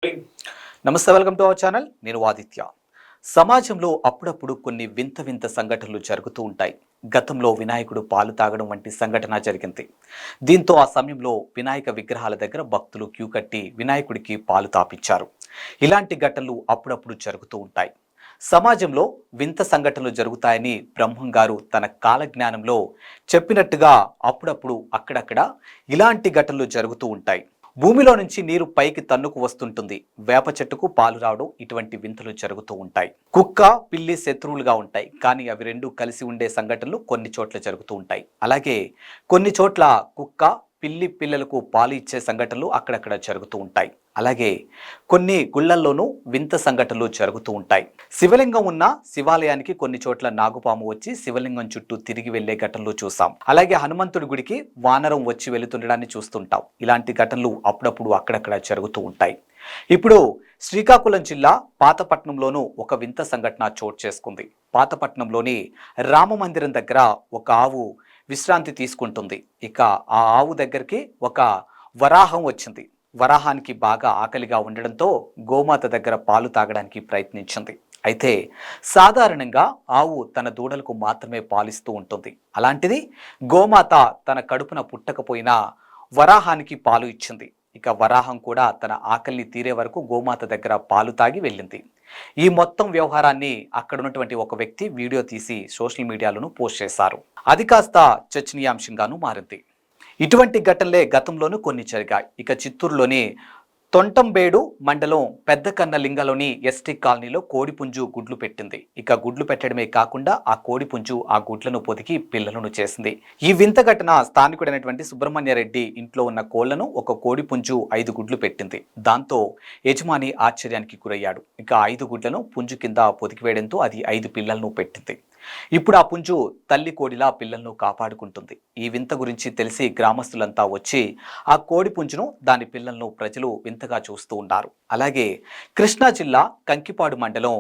నమస్తే, welcome to our channel. నేను ఆదిత్య. సమాజంలో అప్పుడప్పుడు కొన్ని వింత వింత సంఘటనలు జరుగుతూ ఉంటాయి. గతంలో వినాయకుడు పాలు తాగడం వంటి సంఘటన జరిగింది. దీంతో ఆ సమయంలో వినాయక విగ్రహాల దగ్గర భక్తులు క్యూ కట్టి వినాయకుడికి పాలు తాపించారు. ఇలాంటి ఘటనలు అప్పుడప్పుడు జరుగుతూ ఉంటాయి. సమాజంలో వింత సంఘటనలు జరుగుతాయని బ్రహ్మం గారు తన కాలజ్ఞానంలో చెప్పినట్టుగా అప్పుడప్పుడు అక్కడక్కడ ఇలాంటి ఘటనలు జరుగుతూ ఉంటాయి. భూమిలో నుంచి నీరు పైకి తన్నుకు వస్తుంటుంది. వేప చెట్టుకు పాలు రావడం, ఇటువంటి వింతలు జరుగుతూ ఉంటాయి. కుక్క, పిల్లి శత్రువులుగా ఉంటాయి, కానీ అవి రెండు కలిసి ఉండే సంఘటనలు కొన్ని చోట్ల జరుగుతూ ఉంటాయి. అలాగే కొన్ని చోట్ల కుక్క, పిల్లి పిల్లలకు పాలు ఇచ్చే సంఘటనలు అక్కడక్కడ జరుగుతూ ఉంటాయి. అలాగే కొన్ని గుళ్ళల్లోనూ వింత సంఘటనలు జరుగుతూ ఉంటాయి. శివలింగం ఉన్న శివాలయానికి కొన్ని చోట్ల నాగుపాము వచ్చి శివలింగం చుట్టూ తిరిగి వెళ్లే ఘటనలు చూసాం. అలాగే హనుమంతుడి గుడికి వానరం వచ్చి వెళుతుండడాన్ని చూస్తుంటాం. ఇలాంటి ఘటనలు అప్పుడప్పుడు అక్కడక్కడ జరుగుతూ ఉంటాయి. ఇప్పుడు శ్రీకాకుళం జిల్లా పాతపట్నంలోనూ ఒక వింత సంఘటన చోటు చేసుకుంది. పాతపట్నంలోని రామమందిరం దగ్గర ఒక ఆవు విశ్రాంతి తీసుకుంటుంది. ఇక ఆ ఆవు దగ్గరికి ఒక వరాహం వచ్చింది. వరాహానికి బాగా ఆకలిగా ఉండడంతో గోమాత దగ్గర పాలు తాగడానికి ప్రయత్నించింది. అయితే సాధారణంగా ఆవు తన దూడలకు మాత్రమే పాలిస్తూ ఉంటుంది. అలాంటిది గోమాత తన కడుపున పుట్టకపోయినా వరాహానికి పాలు ఇచ్చింది. ఇక వరాహం కూడా తన ఆకలిని తీరే వరకు గోమాత దగ్గర పాలు తాగి వెళ్ళింది. ఈ మొత్తం వ్యవహారాన్ని అక్కడ ఉన్నటువంటి ఒక వ్యక్తి వీడియో తీసి సోషల్ మీడియాలోనూ పోస్ట్ చేశారు. అది కాస్త చర్చనీయాంశంగానూ మారింది. ఇటువంటి ఘటనలే గతంలోనూ కొన్ని జరిగాయి. ఇక చిత్తూరులోని తొంటంబేడు మండలం పెద్ద కన్నలింగలోని ఎస్టీ కాలనీలో కోడిపుంజు గుడ్లు పెట్టింది. ఇక గుడ్లు పెట్టడమే కాకుండా ఆ కోడిపుంజు ఆ గుడ్లను పొదిగి పిల్లలను చేసింది. ఈ వింత ఘటన స్థానికుడైనటువంటి సుబ్రహ్మణ్యారెడ్డి ఇంట్లో ఉన్న కోళ్లను ఒక కోడిపుంజు 5 గుడ్లు పెట్టింది. దాంతో యజమాని ఆశ్చర్యానికి గురయ్యాడు. ఇక 5 గుడ్లను పుంజు కింద పొదిగి వేయడంతో అది 5 పిల్లలను పెట్టింది. ఇప్పుడు ఆ పుంజు తల్లి కోడిలా పిల్లలను కాపాడుకుంటుంది. ఈ వింత గురించి తెలిసి గ్రామస్తులంతా వచ్చి ఆ కోడి పుంజును, దాని పిల్లలను ప్రజలు వింతగా చూస్తూ ఉన్నారు. అలాగే కృష్ణా జిల్లా కంకిపాడు మండలం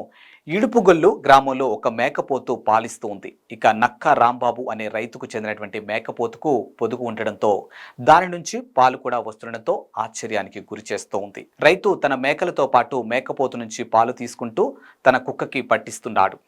ఇడుపుగొల్లు గ్రామంలో ఒక మేకపోతు పాలిస్తూ ఉంది. ఇక నక్క రాంబాబు అనే రైతుకు చెందినటువంటి మేకపోతుకు పొదుగు ఉండడంతో దాని నుంచి పాలు కూడా వస్తుండడంతో ఆశ్చర్యానికి గురి చేస్తూ ఉంది. రైతు తన మేకలతో పాటు మేకపోతు నుంచి పాలు తీసుకుంటూ తన కుక్కకి పట్టిస్తున్నాడు.